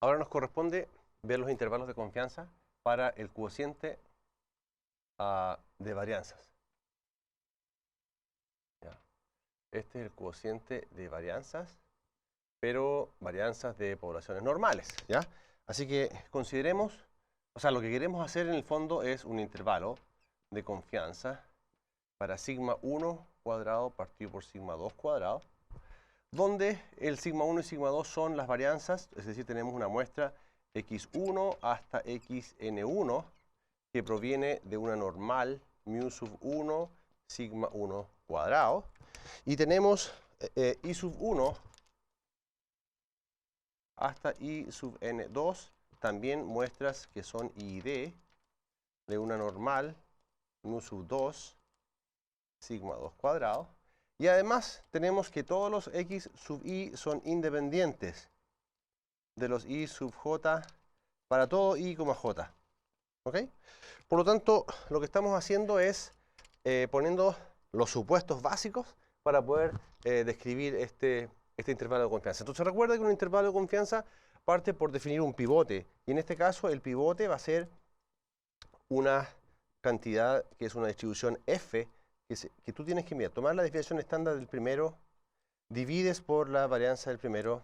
Ahora nos corresponde ver los intervalos de confianza para el cociente de varianzas. ¿Ya? Este es el cociente de varianzas, pero varianzas de poblaciones normales, ¿ya? Así que consideremos, o sea, lo que queremos hacer en el fondo es un intervalo de confianza para sigma 1 cuadrado partido por sigma 2 cuadrado, donde el sigma 1 y sigma 2 son las varianzas, es decir, tenemos una muestra x1 hasta xn1 que proviene de una normal mu sub 1 sigma 1 cuadrado, y tenemos i sub 1 hasta i sub n2, también muestras que son i y d de una normal mu sub 2 sigma 2 cuadrado. Y además tenemos que todos los x sub i son independientes de los i sub j para todo i, j. ¿Ok? Por lo tanto, lo que estamos haciendo es poniendo los supuestos básicos para poder describir este intervalo de confianza. Entonces recuerda que un intervalo de confianza parte por definir un pivote. Y en este caso el pivote va a ser una cantidad que es una distribución f que tú tienes que tomar la desviación estándar del primero, divides por la varianza del primero.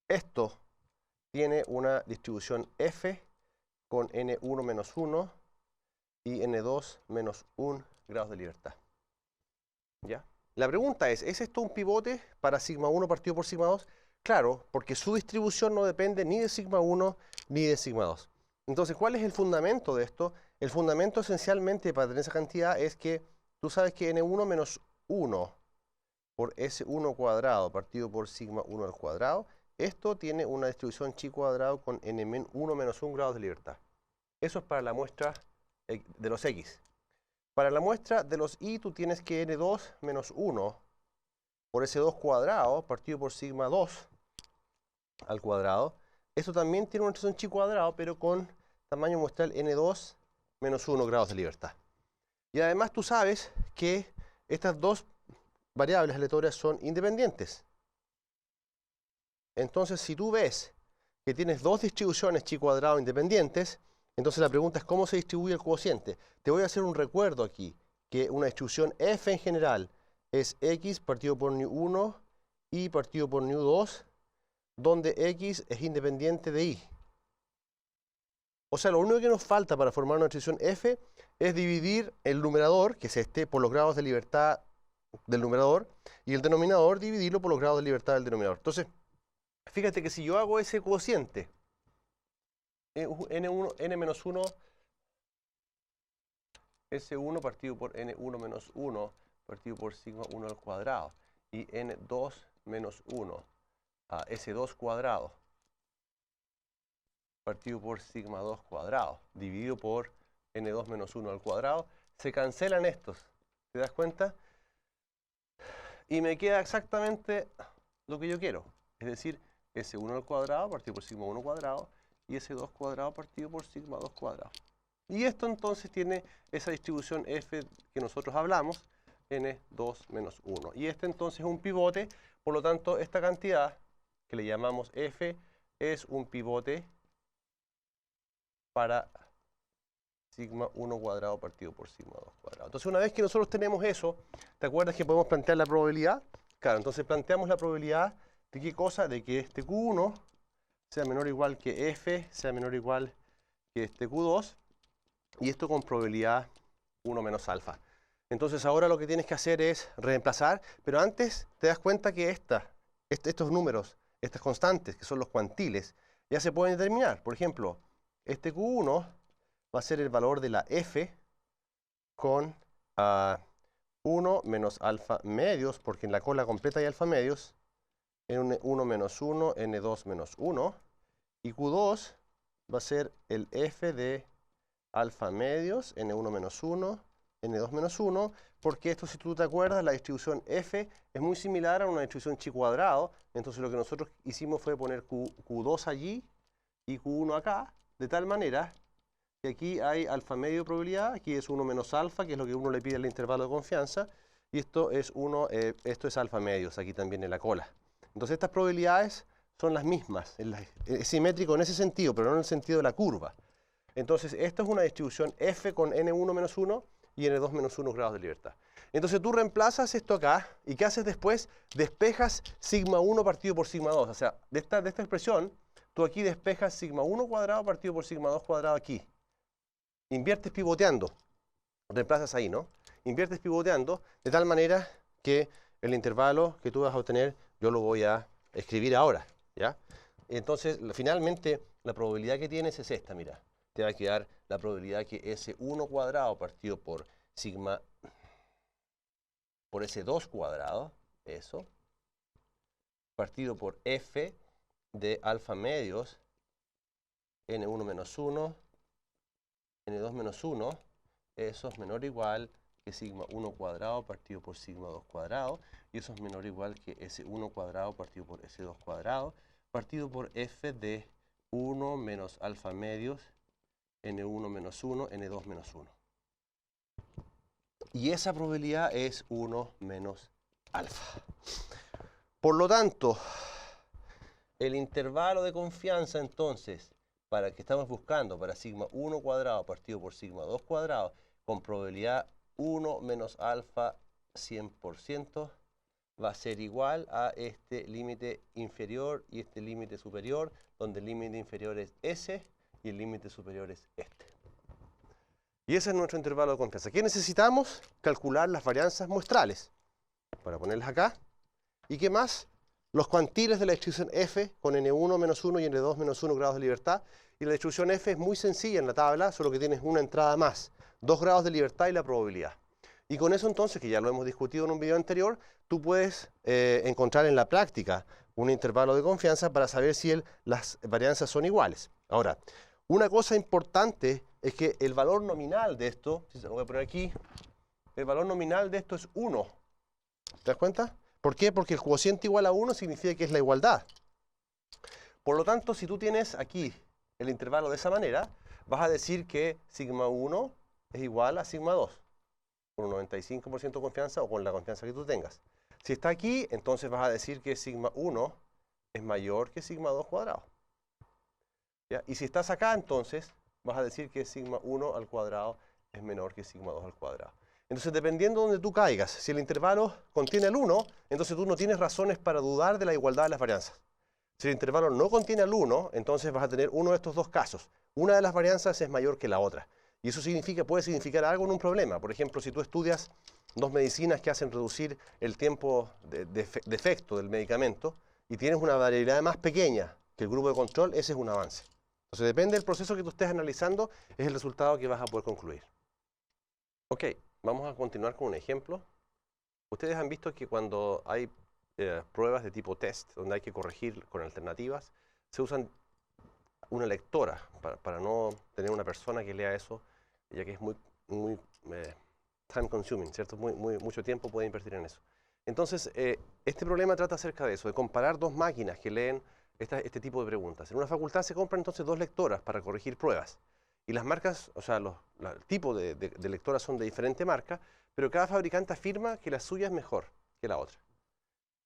Esto tiene una distribución f con n1 menos 1 y n2 menos 1 grados de libertad. ¿Ya? La pregunta es esto un pivote para sigma 1 partido por sigma 2? Claro, porque su distribución no depende ni de sigma 1 ni de sigma 2. Entonces, ¿cuál es el fundamento de esto? El fundamento esencialmente para tener esa cantidad es que tú sabes que n1 menos 1 por s1 cuadrado partido por sigma 1 al cuadrado, esto tiene una distribución chi cuadrado con n1 menos 1 grados de libertad. Eso es para la muestra de los x. Para la muestra de los y tú tienes que n2 menos 1 por s2 cuadrado partido por sigma 2 al cuadrado. Esto también tiene una distribución chi cuadrado, pero con tamaño muestral n2 menos 1 grados de libertad. Y además tú sabes que estas dos variables aleatorias son independientes. Entonces, si tú ves que tienes dos distribuciones chi cuadrado independientes, entonces la pregunta es cómo se distribuye el cociente. Te voy a hacer un recuerdo aquí, que una distribución f en general es x partido por nu1 y partido por nu2, donde x es independiente de y. O sea, lo único que nos falta para formar una distribución f es dividir el numerador, que es este, por los grados de libertad del numerador, y el denominador dividirlo por los grados de libertad del denominador. Entonces, fíjate que si yo hago ese cociente, n menos 1, S1 partido por n1 menos 1 partido por sigma 1 al cuadrado, y n2 menos 1 a S2 cuadrado partido por sigma 2 cuadrado, dividido por n2 menos 1 al cuadrado, se cancelan estos, ¿te das cuenta? Y me queda exactamente lo que yo quiero, es decir, S1 al cuadrado partido por sigma 1 cuadrado y S2 cuadrado partido por sigma 2 cuadrado. Y esto entonces tiene esa distribución f que nosotros hablamos, n2 menos 1. Y este entonces es un pivote, por lo tanto esta cantidad que le llamamos f es un pivote para sigma 1 cuadrado partido por sigma 2 cuadrado. Entonces una vez que nosotros tenemos eso, ¿te acuerdas que podemos plantear la probabilidad? Claro, entonces planteamos la probabilidad de qué cosa, de que este q1 sea menor o igual que f, sea menor o igual que este q2, y esto con probabilidad 1 menos alfa. Entonces ahora lo que tienes que hacer es reemplazar, pero antes te das cuenta que estos números, estas constantes, que son los cuantiles, ya se pueden determinar. Por ejemplo, este q1 va a ser el valor de la f con 1 menos alfa medios, porque en la cola completa hay alfa medios, n1 menos 1, n2 menos 1, y q2 va a ser el f de alfa medios, n1 menos 1, n2 menos 1, porque esto, si tú te acuerdas, la distribución f es muy similar a una distribución chi cuadrado, entonces lo que nosotros hicimos fue poner q2 allí y q1 acá, de tal manera que aquí hay alfa medio de probabilidad, aquí es 1 menos alfa, que es lo que uno le pide al intervalo de confianza, y esto es 1, esto es alfa medios, aquí también en la cola. Entonces estas probabilidades son las mismas, es simétrico en ese sentido, pero no en el sentido de la curva. Entonces esto es una distribución f con n1 menos 1 y n2 menos 1 grados de libertad. Entonces tú reemplazas esto acá, ¿y qué haces después? Despejas sigma 1 partido por sigma 2. O sea, de esta expresión, tú aquí despejas sigma 1 cuadrado partido por sigma 2 cuadrado aquí. Inviertes pivoteando. Reemplazas ahí, ¿no? Inviertes pivoteando de tal manera que el intervalo que tú vas a obtener, yo lo voy a escribir ahora, ¿ya? Entonces, finalmente, la probabilidad que tienes es esta, mira. Te va a quedar la probabilidad que S1 cuadrado partido por sigma, por S2 cuadrado, eso, partido por F de alfa medios, N1 menos 1, N2 menos 1, eso es menor o igual que sigma 1 cuadrado partido por sigma 2 cuadrado, y eso es menor o igual que S1 cuadrado partido por S2 cuadrado, partido por F de 1 menos alfa medios, N1 menos 1, N2 menos 1. Y esa probabilidad es 1 menos alfa. Por lo tanto, el intervalo de confianza entonces, para que estamos buscando para sigma 1 cuadrado partido por sigma 2 cuadrado, con probabilidad 1 menos alfa 100%, va a ser igual a este límite inferior y este límite superior, donde el límite inferior es S y el límite superior es este. Y ese es nuestro intervalo de confianza. ¿Qué necesitamos? Calcular las varianzas muestrales, para ponerlas acá. ¿Y qué más? Los cuantiles de la distribución f con n1 menos 1 y n2 menos 1 grados de libertad. Y la distribución f es muy sencilla en la tabla, solo que tienes una entrada más, 2 grados de libertad y la probabilidad. Y con eso entonces, que ya lo hemos discutido en un video anterior, tú puedes encontrar en la práctica un intervalo de confianza para saber si las varianzas son iguales. Ahora, una cosa importante es que el valor nominal de esto, si se lo voy a poner aquí, el valor nominal de esto es 1. ¿Te das cuenta? ¿Por qué? Porque el cociente igual a 1 significa que es la igualdad. Por lo tanto, si tú tienes aquí el intervalo de esa manera, vas a decir que sigma 1 es igual a sigma 2, con un 95% de confianza o con la confianza que tú tengas. Si está aquí, entonces vas a decir que sigma 1 es mayor que sigma 2 cuadrado. ¿Ya? Y si estás acá, entonces vas a decir que sigma 1 al cuadrado es menor que sigma 2 al cuadrado. Entonces, dependiendo de donde tú caigas, si el intervalo contiene el 1, entonces tú no tienes razones para dudar de la igualdad de las varianzas. Si el intervalo no contiene el 1, entonces vas a tener uno de estos dos casos. Una de las varianzas es mayor que la otra. Y eso puede significar algo en un problema. Por ejemplo, si tú estudias dos medicinas que hacen reducir el tiempo de efecto del medicamento y tienes una variabilidad más pequeña que el grupo de control, ese es un avance. Entonces, depende del proceso que tú estés analizando, es el resultado que vas a poder concluir. Ok, vamos a continuar con un ejemplo. Ustedes han visto que cuando hay pruebas de tipo test, donde hay que corregir con alternativas, se usan una lectora para no tener una persona que lea eso, ya que es muy time consuming, ¿cierto? Mucho tiempo puede invertir en eso. Entonces, este problema trata acerca de eso, de comparar dos máquinas que leen este tipo de preguntas. En una facultad se compran entonces dos lectoras para corregir pruebas. Y las marcas, o sea, el tipo de lectoras son de diferente marca, pero cada fabricante afirma que la suya es mejor que la otra.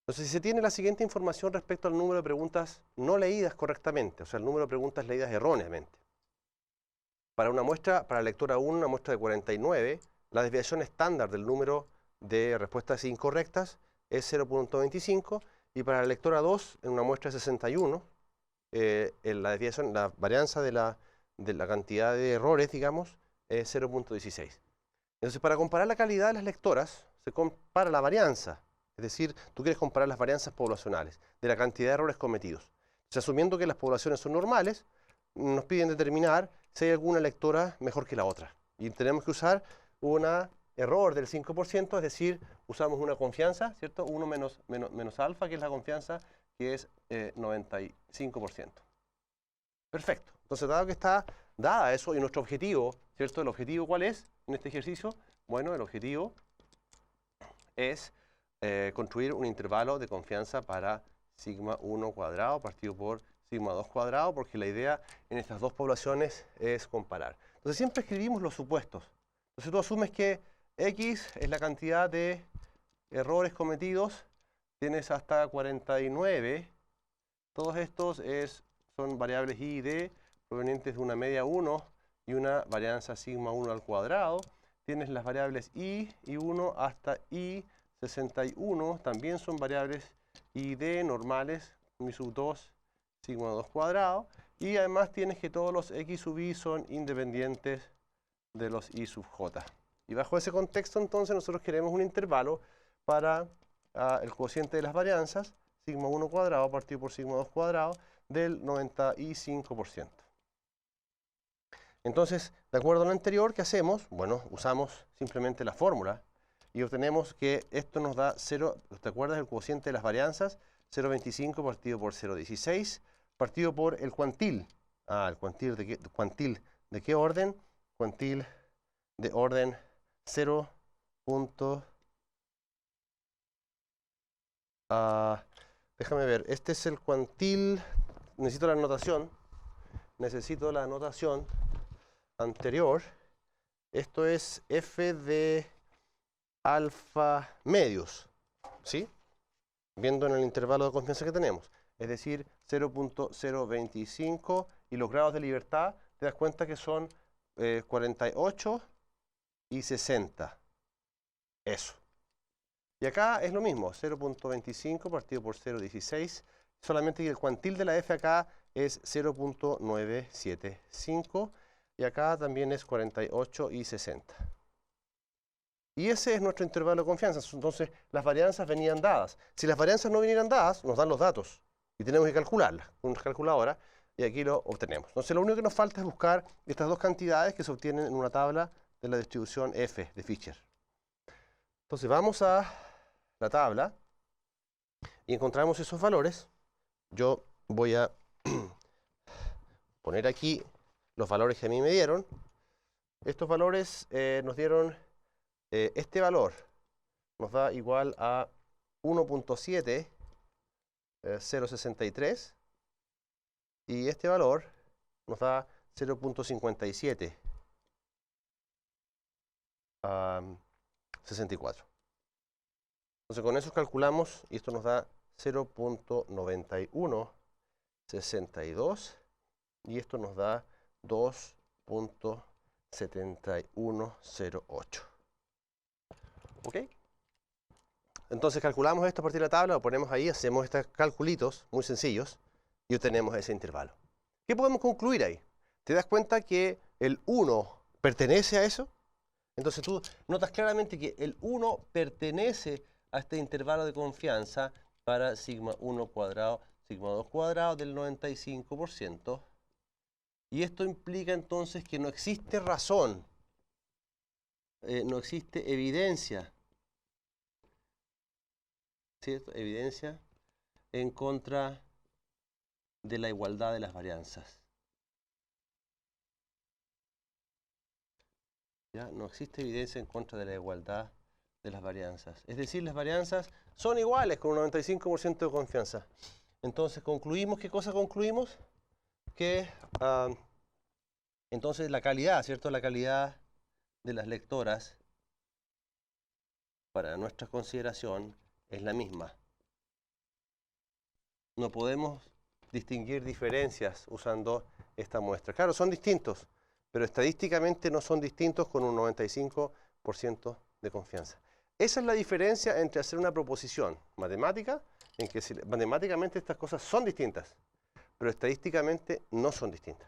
Entonces, si se tiene la siguiente información respecto al número de preguntas no leídas correctamente, o sea, el número de preguntas leídas erróneamente. Para una muestra, para la lectora 1, una muestra de 49, la desviación estándar del número de respuestas incorrectas es 0.25, y para la lectora 2, en una muestra de 61, la varianza de la cantidad de errores, digamos, es 0.16. Entonces, para comparar la calidad de las lectoras, se compara la varianza. Es decir, tú quieres comparar las varianzas poblacionales de la cantidad de errores cometidos. Entonces, asumiendo que las poblaciones son normales, nos piden determinar si hay alguna lectora mejor que la otra. Y tenemos que usar un error del 5%, es decir, usamos una confianza, ¿cierto? 1 menos alfa, que es la confianza, que es 95%. Perfecto. Entonces, dado que está dada eso, y nuestro objetivo, ¿cierto? ¿El objetivo cuál es en este ejercicio? Bueno, el objetivo es construir un intervalo de confianza para sigma 1 cuadrado partido por sigma 2 cuadrado, porque la idea en estas dos poblaciones es comparar. Entonces siempre escribimos los supuestos. Entonces tú asumes que X es la cantidad de errores cometidos, tienes hasta 49. Todos estos son variables i y d provenientes de una media 1 y una varianza sigma 1 al cuadrado. Tienes las variables i y 1 hasta i 61, también son variables i y d normales, mi sub 2 sigma 2 cuadrado. Y además tienes que todos los x sub i son independientes de los i sub j. Y bajo ese contexto, entonces, nosotros queremos un intervalo para el cociente de las varianzas, sigma 1 cuadrado partido por sigma 2 cuadrado, del 95%. Entonces, de acuerdo a lo anterior, ¿qué hacemos? Bueno, usamos simplemente la fórmula y obtenemos que esto nos da 0, ¿te acuerdas del cociente de las varianzas? 0,25 partido por 0,16 partido por el cuantil. ¿El cuantil de qué orden? Cuantil de orden 0. Déjame ver, este es el cuantil, necesito la anotación anterior. Esto es f de alfa medios, ¿sí? Viendo en el intervalo de confianza que tenemos, es decir, 0.025, y los grados de libertad, te das cuenta que son 48 y 60. Eso. Y acá es lo mismo, 0.25 partido por 0.16, solamente que el cuantil de la f acá es 0.975 y acá también es 48 y 60. Y ese es nuestro intervalo de confianza. Entonces, las varianzas venían dadas. Si las varianzas no vinieran dadas, nos dan los datos y tenemos que calcularlas con una calculadora y aquí lo obtenemos. Entonces, lo único que nos falta es buscar estas dos cantidades que se obtienen en una tabla de la distribución f de Fisher. Entonces, vamos a la tabla y encontramos esos valores. Yo voy a poner aquí los valores que a mí me dieron. Estos valores nos dieron, este valor nos da igual a 1.7, 0.63, y este valor nos da 0.57, 64. Entonces con eso calculamos y esto nos da 0.9162 y esto nos da 2.7108. ¿Ok? Entonces calculamos esto a partir de la tabla, lo ponemos ahí, hacemos estos calculitos muy sencillos y obtenemos ese intervalo. ¿Qué podemos concluir ahí? ¿Te das cuenta que el 1 pertenece a eso? Entonces tú notas claramente que el 1 pertenece a este intervalo de confianza para sigma 1 cuadrado, sigma 2 cuadrado del 95%. Y esto implica entonces que no existe razón, no existe evidencia, ¿cierto? Evidencia en contra de la igualdad de las varianzas. ¿Ya? No existe evidencia en contra de la igualdad de las varianzas. Es decir, las varianzas son iguales con un 95% de confianza. Entonces, concluimos, ¿qué cosa concluimos? Que entonces la calidad, ¿cierto? La calidad de las lectoras para nuestra consideración es la misma. No podemos distinguir diferencias usando esta muestra. Claro, son distintos, pero estadísticamente no son distintos con un 95% de confianza. Esa es la diferencia entre hacer una proposición matemática, en que matemáticamente estas cosas son distintas, pero estadísticamente no son distintas.